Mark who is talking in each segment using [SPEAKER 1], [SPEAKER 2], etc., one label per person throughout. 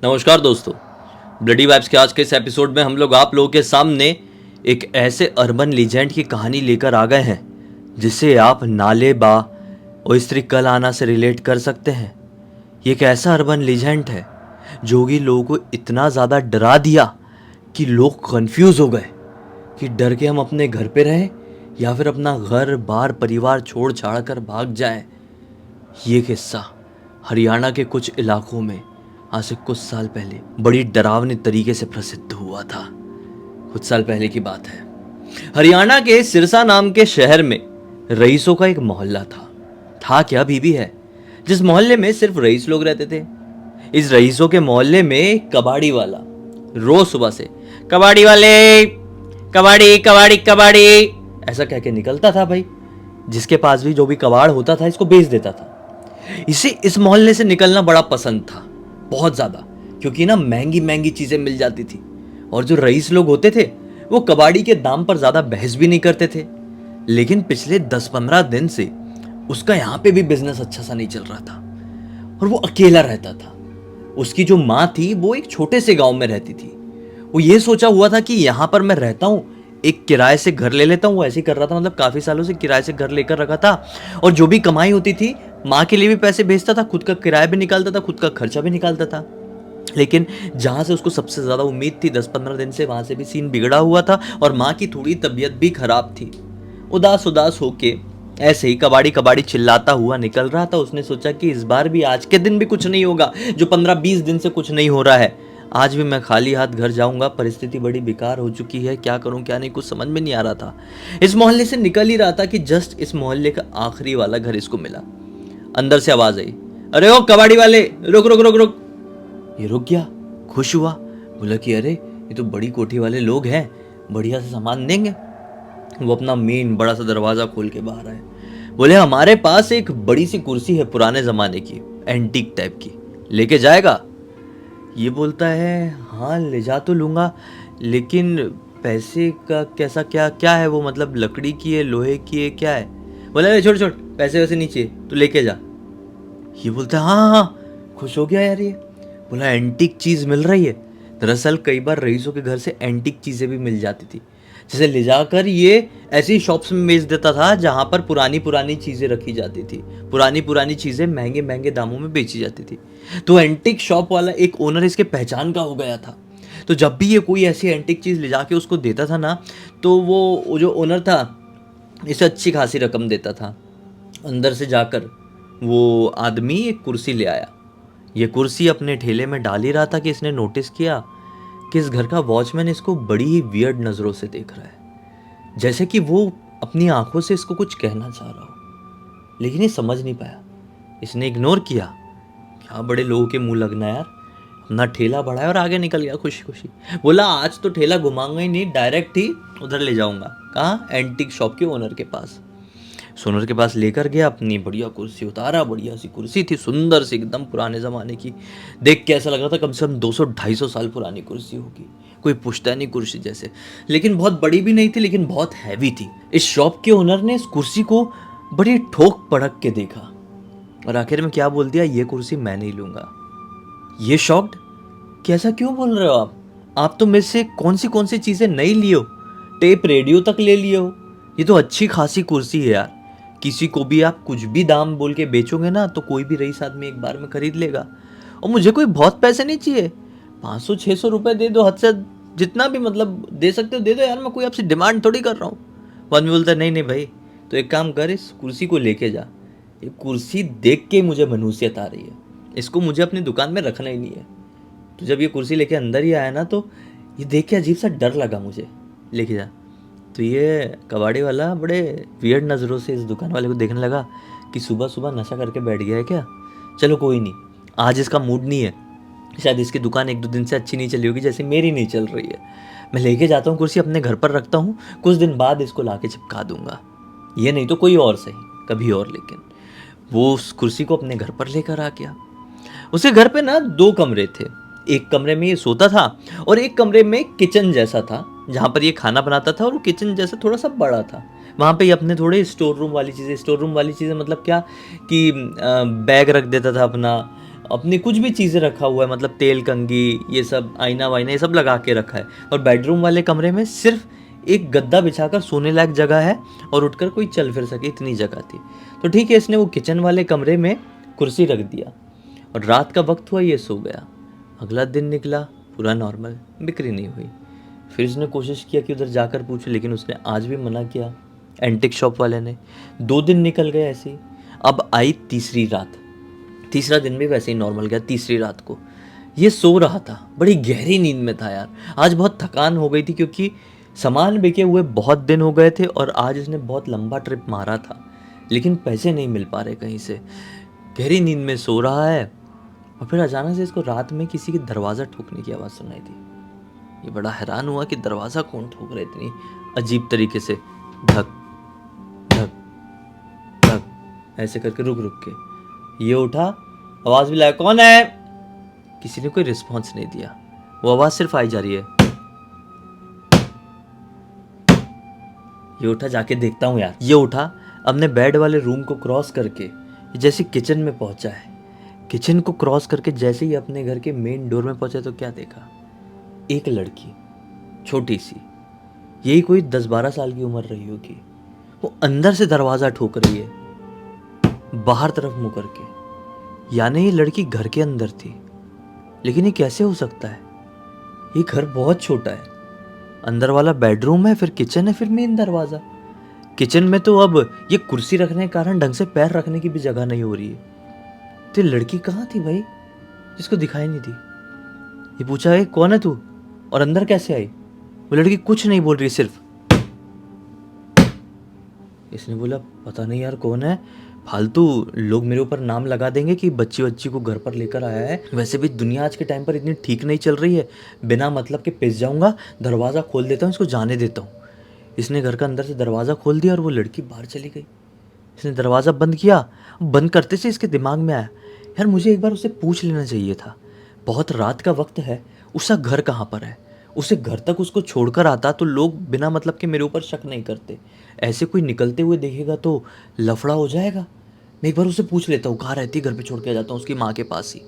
[SPEAKER 1] नमस्कार दोस्तों। Bloody vibes के आज के इस एपिसोड में हम लोग आप लोगों के सामने एक ऐसे अर्बन लीजेंड की कहानी लेकर आ गए हैं जिसे आप नाले बा ओइस्त्री कल आना से रिलेट कर सकते हैं। ये एक ऐसा अर्बन लीजेंड है जो कि लोगों को इतना ज़्यादा डरा दिया कि लोग कंफ्यूज हो गए कि डर के हम अपने घर पे रहें या फिर अपना घर बार परिवार छोड़ छाड़ कर भाग जाएं। ये किस्सा हरियाणा के कुछ इलाकों में आज से कुछ साल पहले बड़ी डरावनी तरीके से प्रसिद्ध हुआ था। कुछ साल पहले की बात है। हरियाणा के सिरसा नाम के शहर में रईसों का एक मोहल्ला था क्या अभी भी है, जिस मोहल्ले में सिर्फ रईस लोग रहते थे। इस रईसों के मोहल्ले में एक कबाड़ी वाला रोज सुबह से कबाड़ी वाले कबाड़ी कबाड़ी कबाड़ी ऐसा कह के निकलता था भाई। जिसके पास भी जो भी कबाड़ होता था इसको बेच देता था। इसे इस मोहल्ले से निकलना बड़ा पसंद था, बहुत ज्यादा, क्योंकि ना महंगी महंगी चीजें मिल जाती थी और जो रईस लोग होते थे वो कबाड़ी के दाम पर ज्यादा बहस भी नहीं करते थे। लेकिन पिछले 10-15 दिन से उसका यहाँ पे भी बिजनेस अच्छा सा नहीं चल रहा था और वो अकेला रहता था। उसकी जो माँ थी वो एक छोटे से गांव में रहती थी। वो ये सोचा हुआ था कि यहाँ पर मैं रहता हूँ, एक किराए से घर ले लेता हूँ। वो ऐसे ही कर रहा था, मतलब काफी सालों से किराए से घर लेकर रखा था और जो भी कमाई होती थी माँ के लिए भी पैसे भेजता था, खुद का किराया भी निकालता था, खुद का खर्चा भी निकालता था। लेकिन जहां से उसको सबसे ज्यादा उम्मीद थी 10-15 दिन से, वहां से भी सीन बिगड़ा हुआ था और माँ की थोड़ी तबीयत भी खराब थी। उदास उदास होके ऐसे ही कबाड़ी कबाड़ी चिल्लाता हुआ निकल रहा था। उसने सोचा कि इस बार भी आज के दिन भी कुछ नहीं होगा, जो 15-20 दिन से कुछ नहीं हो रहा है। आज भी मैं खाली हाथ घर जाऊंगा। परिस्थिति बड़ी बेकार हो चुकी है, क्या करूं क्या नहीं कुछ समझ में नहीं आ रहा था। इस मोहल्ले से निकल ही रहा था कि जस्ट इस मोहल्ले का आखिरी वाला घर इसको मिला। अंदर से आवाज आई, अरे ओ कबाड़ी वाले, रुक रुक रुक रुक। ये रुक गया, खुश हुआ, बोला कि अरे ये तो बड़ी कोठी वाले लोग हैं, बढ़िया से सामान देंगे। वो अपना मेन बड़ा सा दरवाजा खोल के बाहर आए। बोले हमारे पास एक बड़ी सी कुर्सी है पुराने जमाने की, एंटीक टाइप की, लेके जाएगा? ये बोलता है हाँ ले जा तो लूंगा, लेकिन पैसे का कैसा, क्या क्या है वो, मतलब लकड़ी की है, लोहे की है, क्या है? बोला अरे छोड़ छोड़, पैसे वैसे नीचे तू लेके जा। ये बोलता है हाँ हाँ हाँ। खुश हो गया यार ये। बोला एंटीक चीज मिल रही है। दरअसल कई बार रईसों के घर से एंटीक चीजें भी मिल जाती थी, जिसे ले जाकर ये ऐसी शॉप्स में बेच देता था जहां पर पुरानी पुरानी चीजें रखी जाती थी। पुरानी पुरानी चीजें महंगे महंगे दामों में बेची जाती थी। तो एंटीक शॉप वाला एक ओनर इसके पहचान का हो गया था। तो जब भी ये कोई ऐसी एंटीक चीज ले जाके उसको देता था ना, तो वो जो ओनर था इसे अच्छी खासी रकम देता था। अंदर से जाकर वो आदमी एक कुर्सी ले आया। ये कुर्सी अपने ठेले में डाल ही रहा था कि इसने नोटिस किया कि इस घर का वॉचमैन इसको बड़ी ही वियर्ड नज़रों से देख रहा है, जैसे कि वो अपनी आंखों से इसको कुछ कहना चाह रहा हो, लेकिन ये समझ नहीं पाया। इसने इग्नोर किया। क्या बड़े लोगों के मुंह लगना यार, अपना ठेला बढ़ाया और आगे निकल गया खुशी खुशी। बोला आज तो ठेला घुमाऊंगा ही नहीं, डायरेक्ट ही उधर ले जाऊंगा। कहाँ? एंटीक शॉप के ओनर के पास। सोनर के पास लेकर गया, अपनी बढ़िया कुर्सी उतारा। बढ़िया सी कुर्सी थी, सुंदर सी, एकदम पुराने ज़माने की। देख के ऐसा लग रहा था कम से कम 200-250 साल पुरानी कुर्सी होगी, कोई पुश्तैनी कुर्सी जैसे। लेकिन बहुत बड़ी भी नहीं थी, लेकिन बहुत हैवी थी। इस शॉप के ओनर ने इस कुर्सी को बड़ी ठोक पड़क के देखा और आखिर में क्या बोल दिया, ये कुर्सी मैं नहीं लूंगा। ये शॉक्ड कि ऐसा क्यों बोल रहे हो आप तो मेरे से कौन सी चीज़ें नहीं लिए हो, टेप रेडियो तक ले लिए हो। ये तो अच्छी खासी कुर्सी है यार, किसी को भी आप कुछ भी दाम बोल के बेचोगे ना तो कोई भी रईस आदमी एक बार में खरीद लेगा। और मुझे कोई बहुत पैसे नहीं चाहिए, 500-600 रुपए दे दो, हद से जितना भी मतलब दे सकते हो दे दो यार, मैं कोई आपसे डिमांड थोड़ी कर रहा हूँ। वो आदमी बोलता है नहीं नहीं भाई, तो एक काम कर, इस कुर्सी को लेके जा। ये कुर्सी देख के मुझे मनुष्यत आ रही है, इसको मुझे अपनी दुकान में रखना ही नहीं है। तो जब ये कुर्सी लेके अंदर ही आया ना, तो ये देख के अजीब सा डर लगा मुझे, लेके जा। तो ये कबाड़ी वाला बड़े वियर्ड नज़रों से इस दुकान वाले को देखने लगा कि सुबह सुबह नशा करके बैठ गया है क्या। चलो कोई नहीं, आज इसका मूड नहीं है, शायद इसकी दुकान 1-2 दिन से अच्छी नहीं चली होगी, जैसे मेरी नहीं चल रही है। मैं लेके जाता हूँ कुर्सी, अपने घर पर रखता हूँ, कुछ दिन बाद इसको लाके चिपका दूंगा। ये नहीं तो कोई और सही, कभी और। लेकिन वो उस कुर्सी को अपने घर पर लेकर आ गया। उसके घर पे ना 2 कमरे थे। एक कमरे में ये सोता था और एक कमरे में किचन जैसा था जहाँ पर ये खाना बनाता था, और वो किचन जैसा थोड़ा सा बड़ा था। वहाँ पे ये अपने थोड़े स्टोर रूम वाली चीज़ें मतलब क्या कि बैग रख देता था अपना, अपनी कुछ भी चीज़ें रखा हुआ है, मतलब तेल कंघी ये सब, आईना वाइना ये सब लगा के रखा है। और बेडरूम वाले कमरे में सिर्फ एक गद्दा बिछाकर सोने लायक जगह है और उठकर कोई चल फिर सके इतनी जगह थी। तो ठीक है, इसने वो किचन वाले कमरे में कुर्सी रख दिया और रात का वक्त हुआ, ये सो गया। अगला दिन निकला, पूरा नॉर्मल, बिक्री नहीं हुई। फिर उसने कोशिश किया कि उधर जाकर पूछे, लेकिन उसने आज भी मना किया एंटिक शॉप वाले ने। 2 दिन निकल गए ऐसे ही। अब आई तीसरी रात, तीसरा दिन भी वैसे ही नॉर्मल गया। तीसरी रात को ये सो रहा था, बड़ी गहरी नींद में था यार। आज बहुत थकान हो गई थी क्योंकि सामान बिके हुए बहुत दिन हो गए थे और आज इसने बहुत लंबा ट्रिप मारा था, लेकिन पैसे नहीं मिल पा रहे कहीं से। गहरी नींद में सो रहा है और फिर अचानक से इसको रात में किसी के दरवाज़ा ठोकने की आवाज़ सुनाई दी। ये बड़ा हैरान हुआ कि दरवाज़ा कौन ठोक रहा है इतनी अजीब तरीके से। धक धक धक ऐसे करके रुक रुक के ये उठा, आवाज़ भी लाया, कौन है? किसी ने कोई रिस्पॉन्स नहीं दिया, वो आवाज़ सिर्फ आई जा रही है। ये उठा, जाके देखता हूँ यार। ये उठा, अपने बेड वाले रूम को क्रॉस करके जैसे किचन में पहुंचा है। किचन को क्रॉस करके जैसे ही अपने घर के मेन डोर में पहुंचा तो क्या देखा? एक लड़की, छोटी सी, यही कोई 10-12 साल की उम्र रही होगी। वो अंदर से दरवाज़ा ठोक रही है, बाहर तरफ मुँह करके। यानी ये लड़की घर के अंदर थी। लेकिन ये कैसे हो सकता है? ये घर बहुत छोटा है, अंदर वाला बेडरूम है, फिर किचन है, फिर मेन दरवाज़ा। किचन में तो अब ये कुर्सी रखने के कारण ढंग से पैर रखने की भी जगह नहीं हो रही है। तो लड़की कहाँ थी भाई, जिसको दिखाई नहीं दी? ये पूछा, है कौन है तू और अंदर कैसे आई? वो लड़की कुछ नहीं बोल रही, सिर्फ। इसने बोला, पता नहीं यार कौन है, फालतू लोग मेरे ऊपर नाम लगा देंगे कि बच्ची बच्ची को घर पर लेकर आया है। वैसे भी दुनिया आज के टाइम पर इतनी ठीक नहीं चल रही है, बिना मतलब के पिस जाऊंगा। दरवाज़ा खोल देता हूँ, इसको जाने देता हूँ। इसने घर का अंदर से दरवाज़ा खोल दिया और वो लड़की बाहर चली गई। इसने दरवाज़ा बंद किया। बंद करते से इसके दिमाग में आया, यार मुझे एक बार उससे पूछ लेना चाहिए था, बहुत रात का वक्त है, उसका घर कहाँ पर है। उसे घर तक उसको छोड़कर आता तो लोग बिना मतलब के मेरे ऊपर शक नहीं करते। ऐसे कोई निकलते हुए देखेगा तो लफड़ा हो जाएगा। मैं एक बार उससे पूछ लेता हूँ कहाँ रहती, घर पे छोड़ के आ जाता हूँ उसकी माँ के पास ही।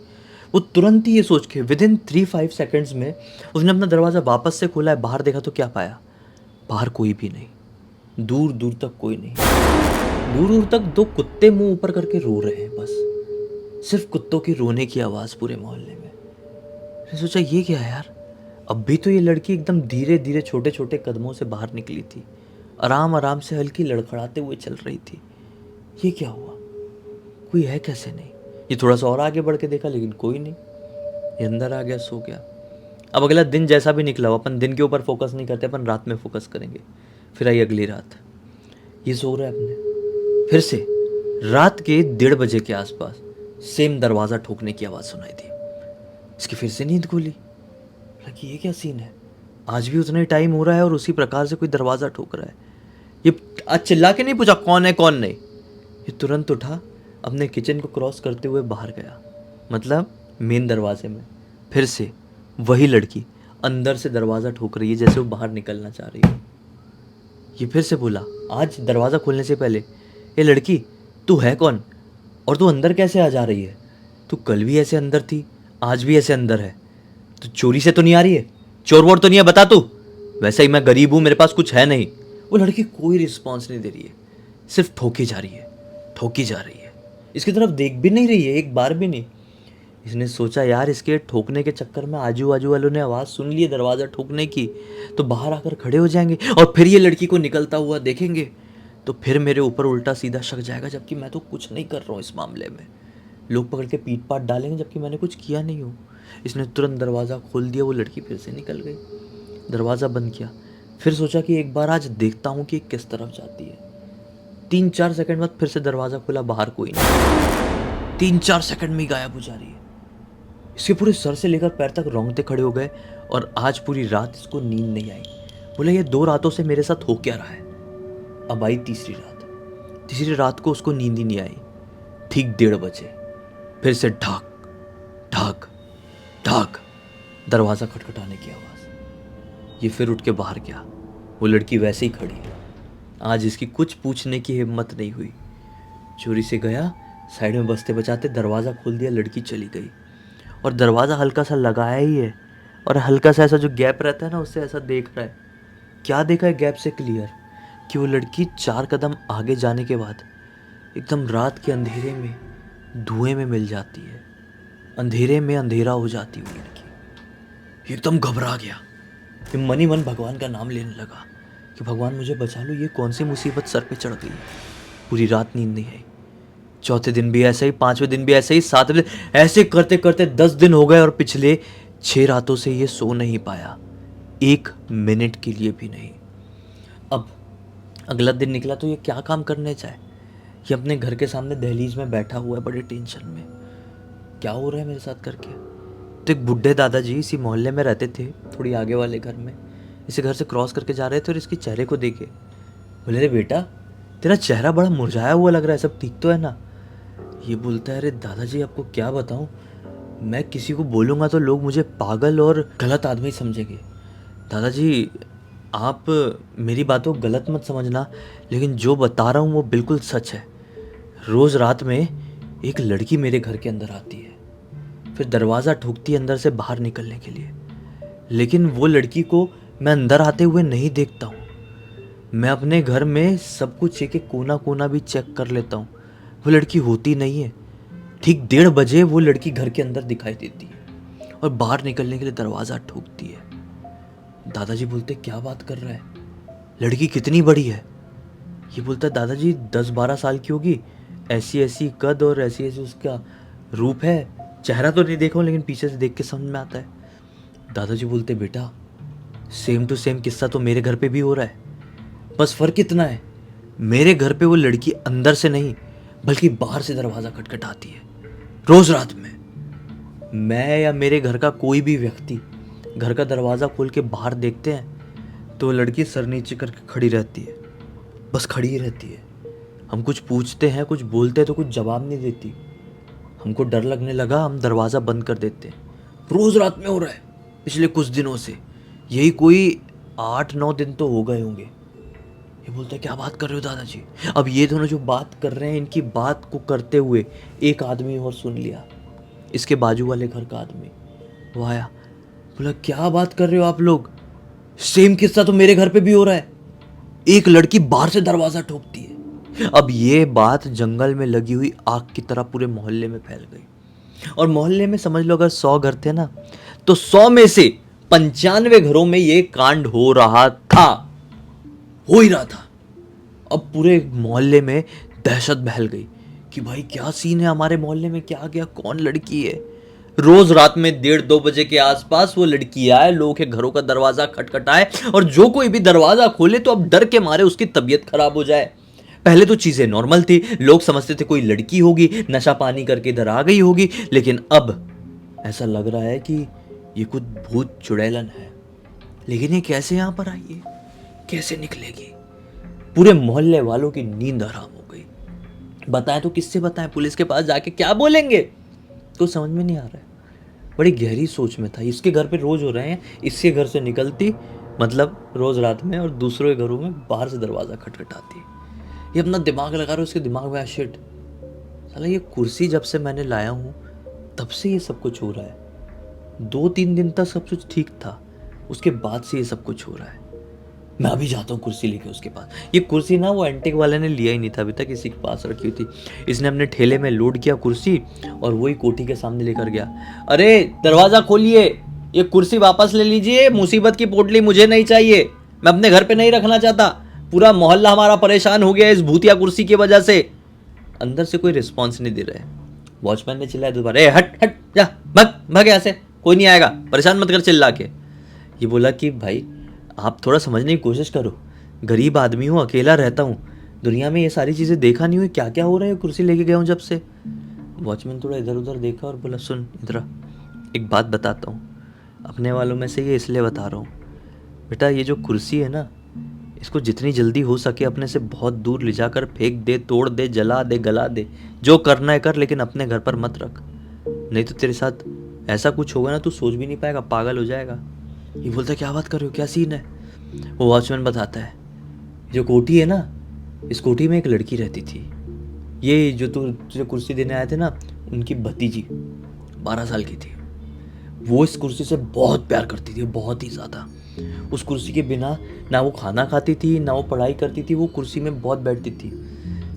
[SPEAKER 1] वो तुरंत ही ये सोच के विदिन 3-5 सेकेंड्स में उसने अपना दरवाज़ा वापस से खोला है। बाहर देखा तो क्या पाया? बाहर कोई भी नहीं, दूर दूर तक कोई नहीं। दूर दूर तक 2 कुत्ते मुंह ऊपर करके रो रहे हैं, बस सिर्फ कुत्तों की रोने की आवाज़ पूरे मोहल्ले में। मैंने सोचा ये क्या है यार? अब भी तो ये लड़की एकदम धीरे धीरे छोटे छोटे कदमों से बाहर निकली थी, आराम आराम से हल्की लड़खड़ाते हुए चल रही थी। ये क्या हुआ? कोई है कैसे नहीं? ये थोड़ा सा और आगे बढ़ के देखा, लेकिन कोई नहीं। ये अंदर आ गया, सो गया। अब अगला दिन जैसा भी निकला हो, अपन दिन के ऊपर फोकस नहीं करते, अपन रात में फोकस करेंगे। फिर आई अगली रात। ये सो रहा है अपने, फिर से रात के 1:30 बजे के आसपास सेम दरवाज़ा ठोकने की आवाज़ सुनाई दी। इसकी फिर से नींद खुली। लगी ये क्या सीन है, आज भी उतना ही टाइम हो रहा है और उसी प्रकार से कोई दरवाज़ा ठोक रहा है। ये आज चिल्ला के नहीं पूछा कौन है कौन नहीं। ये तुरंत उठा, अपने किचन को क्रॉस करते हुए बाहर गया, मतलब मेन दरवाजे में। फिर से वही लड़की अंदर से दरवाज़ा ठोक रही है, जैसे वो बाहर निकलना चाह रही हो। ये फिर से बोला, आज दरवाज़ा खोलने से पहले, ये लड़की तू है कौन और तू अंदर कैसे आ जा रही है? तू कल भी ऐसे अंदर थी, आज भी ऐसे अंदर है। तो चोरी से तो नहीं आ रही है? चोर वोर तो नहीं है? बता तू। वैसे ही मैं गरीब हूँ, मेरे पास कुछ है नहीं। वो लड़की कोई रिस्पॉन्स नहीं दे रही है, सिर्फ ठोकी जा रही है, ठोकी जा रही है। इसकी तरफ देख भी नहीं रही है, एक बार भी नहीं। इसने सोचा यार इसके ठोकने के चक्कर में आजू बाजू वालों ने आवाज़ सुन ली है दरवाज़ा ठोकने की, तो बाहर आकर खड़े हो जाएंगे और फिर ये लड़की को निकलता हुआ देखेंगे तो फिर मेरे ऊपर उल्टा सीधा शक जाएगा, जबकि मैं तो कुछ नहीं कर रहा हूँ इस मामले में। लोग पकड़ के पीट पाट डालेंगे जबकि मैंने कुछ किया नहीं हूँ। इसने तुरंत दरवाज़ा खोल दिया, वो लड़की फिर से निकल गई। दरवाज़ा बंद किया, फिर सोचा कि एक बार आज देखता हूँ कि किस तरफ जाती है। 3-4 सेकंड बाद फिर से दरवाज़ा खुला, बाहर कोई नहीं। 3-4 सेकंड में ही गायब हो जा रही है। इसके पूरे सर से लेकर पैर तक रोंगटे खड़े हो गए और आज पूरी रात इसको नींद नहीं आई। बोले ये 2 रातों से मेरे साथ हो क्या रहा है? अब आई तीसरी रात। तीसरी रात को उसको नींद ही नहीं आई। ठीक 1:30 बजे फिर से ढाक ढाक ढाक दरवाज़ा खटखटाने की आवाज़। ये फिर उठ के बाहर गया, वो लड़की वैसे ही खड़ी है। आज इसकी कुछ पूछने की हिम्मत नहीं हुई। चोरी से गया, साइड में बजते बजाते दरवाज़ा खोल दिया, लड़की चली गई। और दरवाज़ा हल्का सा लगाया ही है और हल्का सा ऐसा जो गैप रहता है ना उससे ऐसा देख रहा है। क्या देखा है गैप से क्लियर कि वो लड़की 4 कदम आगे जाने के बाद एकदम रात के अंधेरे में धुएं में मिल जाती है। अंधेरे में अंधेरा हो जाती है वो लड़की। एकदम घबरा गया, फिर मन ही मन भगवान का नाम लेने लगा कि भगवान मुझे बचा लो, ये कौन सी मुसीबत सर पे चढ़ गई है। पूरी रात नींद नहीं आई। चौथे दिन भी ऐसे ही, 5वें दिन भी ऐसे ही, 7वें दिन ऐसे करते करते 10 दिन हो गए और पिछले 6 रातों से ये सो नहीं पाया, 1 मिनट के लिए भी नहीं। अब अगला दिन निकला तो ये क्या काम करने जाए। ये अपने घर के सामने दहलीज में बैठा हुआ है बड़े टेंशन में, क्या हो रहा है मेरे साथ करके। तो एक बुढ़े दादाजी इसी मोहल्ले में रहते थे, थोड़ी आगे वाले घर में। इसी घर से क्रॉस करके जा रहे थे और इसके चेहरे को देखे, बोले अरे बेटा तेरा चेहरा बड़ा मुरझाया हुआ लग रहा है, सब ठीक तो है ना। ये बोलता है अरे दादाजी आपको क्या बताऊं, मैं किसी को बोलूँगा तो लोग मुझे पागल और गलत आदमी समझेंगे। दादाजी आप मेरी बातों को गलत मत समझना, लेकिन जो बता रहा हूँ वो बिल्कुल सच है। रोज़ रात में एक लड़की मेरे घर के अंदर आती है, फिर दरवाज़ा ठोकती है अंदर से बाहर निकलने के लिए, लेकिन वो लड़की को मैं अंदर आते हुए नहीं देखता हूँ। मैं अपने घर में सब कुछ एक एक कोना कोना भी चेक कर लेता हूँ, वो लड़की होती नहीं है। ठीक 1:30 बजे वो लड़की घर के अंदर दिखाई देती है और बाहर निकलने के लिए दरवाज़ा ठोकती है। दादाजी बोलते क्या बात कर रहा है, लड़की कितनी बड़ी है। ये बोलता है दादाजी 10-12 साल की होगी, ऐसी ऐसी कद और ऐसी ऐसी उसका रूप है। चेहरा तो नहीं देखा हूं, लेकिन पीछे से देख के समझ में आता है। दादाजी बोलते बेटा सेम टू सेम किस्सा तो मेरे घर पे भी हो रहा है, बस फ़र्क इतना है मेरे घर पे वो लड़की अंदर से नहीं बल्कि बाहर से दरवाज़ा खटखटाती है रोज़ रात में। मैं या मेरे घर का कोई भी व्यक्ति घर का दरवाज़ा खोल के बाहर देखते हैं तो लड़की सर नीचे करके खड़ी रहती है, बस खड़ी ही रहती है। हम कुछ पूछते हैं, कुछ बोलते हैं तो कुछ जवाब नहीं देती। हमको डर लगने लगा, हम दरवाज़ा बंद कर देते हैं। रोज़ रात में हो रहा है पिछले कुछ दिनों से, यही कोई 8-9 दिन तो हो गए होंगे। ये बोलता है क्या बात कर रहे हो दादाजी। अब ये दोनों जो बात कर रहे हैं, इनकी बात को करते हुए एक आदमी और सुन लिया, इसके बाजू वाले घर का आदमी। वो आया, बोला क्या बात कर रहे हो आप लोग, सेम किस्सा तो मेरे घर पे भी हो रहा है, एक लड़की बाहर से दरवाजा ठोकती है। अब ये बात जंगल में लगी हुई आग की तरह पूरे मोहल्ले में फैल गई। और मोहल्ले में समझ लो अगर 100 घर थे ना, तो 100 में से 95 घरों में ये कांड हो रहा था, हो ही रहा था। अब पूरे मोहल्ले में दहशत बहल गई कि भाई क्या सीन है हमारे मोहल्ले में, क्या गया, कौन लड़की है। रोज रात में 1:30-2 बजे के आसपास वो लड़की आए, लोगों के घरों का दरवाजा खटखटाए, और जो कोई भी दरवाजा खोले तो अब डर के मारे उसकी तबीयत खराब हो जाए। पहले तो चीजें नॉर्मल थी, लोग समझते थे कोई लड़की होगी, नशा पानी करके इधर आ गई होगी, लेकिन अब ऐसा लग रहा है कि ये कुछ भूत चुड़ैलन है। लेकिन ये कैसे यहां पर आई है, कैसे निकलेगी। पूरे मोहल्ले वालों की नींद हराम हो गई। बताएं तो किससे बताएं, पुलिस के पास जाके क्या बोलेंगे, तो समझ में नहीं आ रहा है। बड़ी गहरी सोच में था। इसके घर पे रोज हो रहे हैं, इसके घर से निकलती मतलब रोज रात में, और दूसरे घरों में बाहर से दरवाजा खटखटाती। ये अपना दिमाग लगा रहा है, उसके दिमाग में शिट साला ये कुर्सी जब से मैंने लाया हूँ तब से ये सब कुछ हो रहा है। 2-3 दिन तक सब कुछ ठीक था, उसके बाद से ये सब कुछ हो रहा है। मैं अभी जाता हूँ कुर्सी लेके उसके पास। ये कुर्सी ना वो एंटिक वाले ने लिया ही नहीं था अभी तक, इसी के पास रखी हुई थी। इसने अपने ठेले में लोड किया कुर्सी और वही कोठी के सामने लेकर गया। अरे दरवाजा खोलिए, ये कुर्सी वापस ले लीजिए, मुसीबत की पोटली मुझे नहीं चाहिए, मैं अपने घर पे नहीं रखना चाहता। पूरा मोहल्ला हमारा परेशान हो गया इस भूतिया कुर्सी की वजह से। अंदर से कोई रिस्पॉन्स नहीं दे रहा है। वॉचमैन ने चिल्लाया दोबारा, हट हट जा, भग भग यहाँ से, कोई नहीं आएगा, परेशान मत कर चिल्ला के। ये बोला कि भाई आप थोड़ा समझने की कोशिश करो, गरीब आदमी हूँ, अकेला रहता हूँ, दुनिया में ये सारी चीज़ें देखा नहीं हुई, क्या क्या हो रहा है, कुर्सी लेके गया हूँ जब से। वॉचमैन थोड़ा इधर उधर देखा और बोला सुन इधर आ, एक बात बताता हूँ, अपने वालों में से ये इसलिए बता रहा हूँ बेटा, ये जो कुर्सी है ना, इसको जितनी जल्दी हो सके अपने से बहुत दूर ले जाकर फेंक दे, तोड़ दे, जला दे, गला दे, जो करना है कर, लेकिन अपने घर पर मत रख, नहीं तो तेरे साथ ऐसा कुछ होगा ना तू सोच भी नहीं पाएगा, पागल हो जाएगा। ये बोलता है क्या बात कर रहे हो, क्या सीन है। वो वॉचमैन बताता है जो कोठी है ना, इस कोठी में एक लड़की रहती थी, ये जो तुझे कुर्सी देने आए थे ना, उनकी भतीजी 12 साल की थी। वो इस कुर्सी से बहुत प्यार करती थी, बहुत ही ज़्यादा। उस कुर्सी के बिना ना वो खाना खाती थी, ना वो पढ़ाई करती थी। वो कुर्सी में बहुत बैठती थी।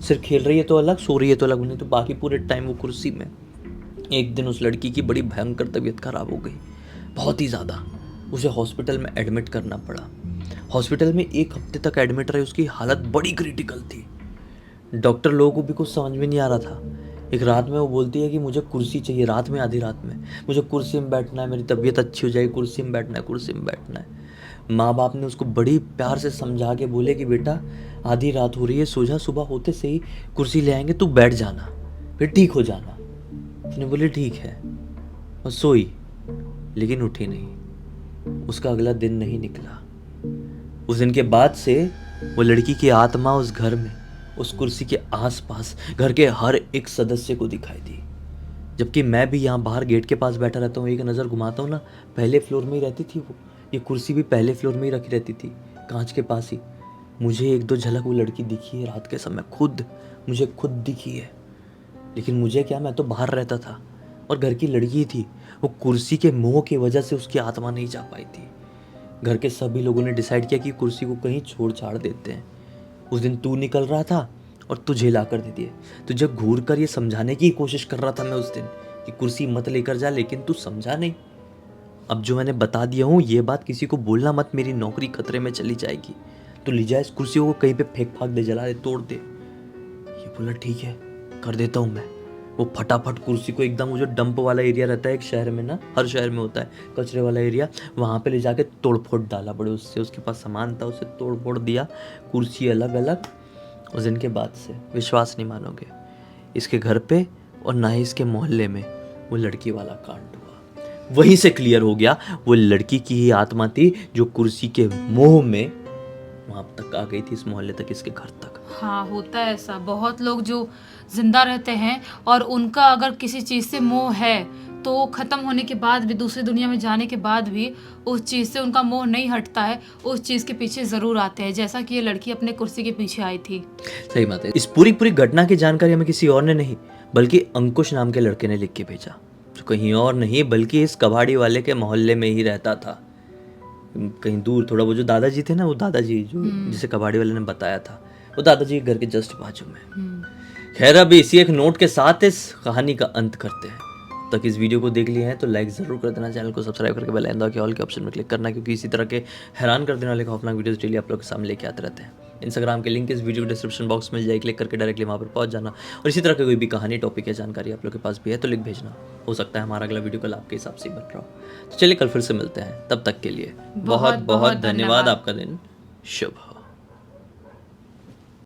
[SPEAKER 1] सिर्फ खेल रही है तो अलग, सो रही है तो अलग, नहीं तो बाकी पूरे टाइम वो कुर्सी में। एक दिन उस लड़की की बड़ी भयंकर तबीयत खराब हो गई, बहुत ही ज़्यादा। उसे हॉस्पिटल में एडमिट करना पड़ा। हॉस्पिटल में 1 हफ्ते तक एडमिट रही। उसकी हालत बड़ी क्रिटिकल थी। डॉक्टर लोगों को भी कुछ समझ में नहीं आ रहा था। एक रात में वो बोलती है कि मुझे कुर्सी चाहिए, रात में, आधी रात में, मुझे कुर्सी में बैठना है, मेरी तबीयत अच्छी हो जाएगी, कुर्सी में बैठना है, कुर्सी में बैठना है। माँ बाप ने उसको बड़ी प्यार से समझा के बोले कि बेटा आधी रात हो रही है, सो जा, सुबह होते से ही कुर्सी ले आएंगे, तू बैठ जाना, फिर ठीक हो जाना। उसने बोले ठीक है, और सोई, लेकिन उठी नहीं। उसका अगला दिन नहीं निकला। उस दिन के बाद से वो लड़की की आत्मा उस घर में, उस कुर्सी के आसपास, घर के हर एक सदस्य को दिखाई दी। जबकि मैं भी यहाँ बाहर गेट के पास बैठा रहता हूँ, एक नज़र घुमाता हूँ ना, पहले फ्लोर में ही रहती थी वो। ये कुर्सी भी पहले फ्लोर में ही रखी रहती थी, कांच के पास ही। मुझे 1-2 झलक वो लड़की दिखी है रात के समय, मुझे खुद दिखी है। लेकिन मुझे क्या, मैं तो बाहर रहता था और घर की लड़की थी। वो कुर्सी के मोह की वजह से उसकी आत्मा नहीं जा पाई थी। घर के सभी लोगों ने डिसाइड किया कि कुर्सी को कहीं छोड़ छाड़ देते हैं। उस दिन तू निकल रहा था और तुझे ला कर दे दिए। तुझे घूर कर ये समझाने की कोशिश कर रहा था मैं उस दिन कि कुर्सी मत लेकर जा, लेकिन तू समझा नहीं। अब जो मैंने बता दिया हूँ, ये बात किसी को बोलना मत, मेरी नौकरी खतरे में चली जाएगी। तो ले जा इस कुर्सी को, कहीं पे फेंक फाक दे, जला दे, तोड़ दे। ये बोला ठीक है, कर देता हूँ मैं। वो फटाफट कुर्सी को एकदम, वो जो डंप वाला एरिया रहता है एक शहर में ना, हर शहर में होता है कचरे वाला एरिया, वहाँ पे ले जाके तोड़ फोड़ डाला। बड़े उससे, उसके पास सामान था, उसे तोड़ फोड़ दिया, कुर्सी अलग अलग। उस दिन के बाद से विश्वास नहीं मानोगे, इसके घर पे और ना ही इसके मोहल्ले में वो लड़की वाला कांड हुआ। वहीं से क्लियर हो गया, वो लड़की की ही आत्मा थी जो कुर्सी के मोह में वहां तक आ गई थी, इस मोहल्ले तक, इसके घर तक।
[SPEAKER 2] हाँ, होता है ऐसा। बहुत लोग जो जिंदा रहते हैं और उनका अगर किसी चीज़ से मोह है तो ख़त्म होने के बाद भी, दूसरी दुनिया में जाने के बाद भी उस चीज़ से उनका मोह नहीं हटता है, उस चीज़ के पीछे ज़रूर आते हैं, जैसा कि ये लड़की अपने कुर्सी के पीछे आई थी।
[SPEAKER 1] सही बात है। इस पूरी घटना की जानकारी हमें किसी और ने नहीं, बल्कि अंकुश नाम के लड़के ने लिख के भेजा, जो कहीं और नहीं बल्कि इस कबाड़ी वाले के मोहल्ले में ही रहता था, कहीं दूर थोड़ा। वो जो दादाजी थे ना, वो दादाजी जो जिसे कबाड़ी वाले ने बताया था, वो दादाजी के घर के जस्ट बाजू में। खैर, अभी इसी एक नोट के साथ इस कहानी का अंत करते हैं। तक इस वीडियो को देख लिए हैं तो लाइक ज़रूर कर देना, चैनल को सब्सक्राइब करके बेल आइकन के ऑल के ऑप्शन में क्लिक करना, क्योंकि इसी तरह के हैरान कर देने वाले खौफनाक वीडियोस डेली आप लोग के सामने लेके आते रहते हैं। इंस्टाग्राम के लिंक इस वीडियो के डिस्क्रिप्शन बॉक्स में मिल जाए, क्लिक करके डायरेक्टली वहाँ पर पहुँच जाना। और इसी तरह की कोई भी कहानी, टॉपिक या जानकारी आप लोग के पास भी है तो लिख भेजना, हो सकता है हमारा अगला वीडियो कल आपके हिसाब से बन रहा हो। तो चलिए कल फिर से मिलते हैं, तब तक के लिए बहुत बहुत धन्यवाद। आपका दिन शुभ हो।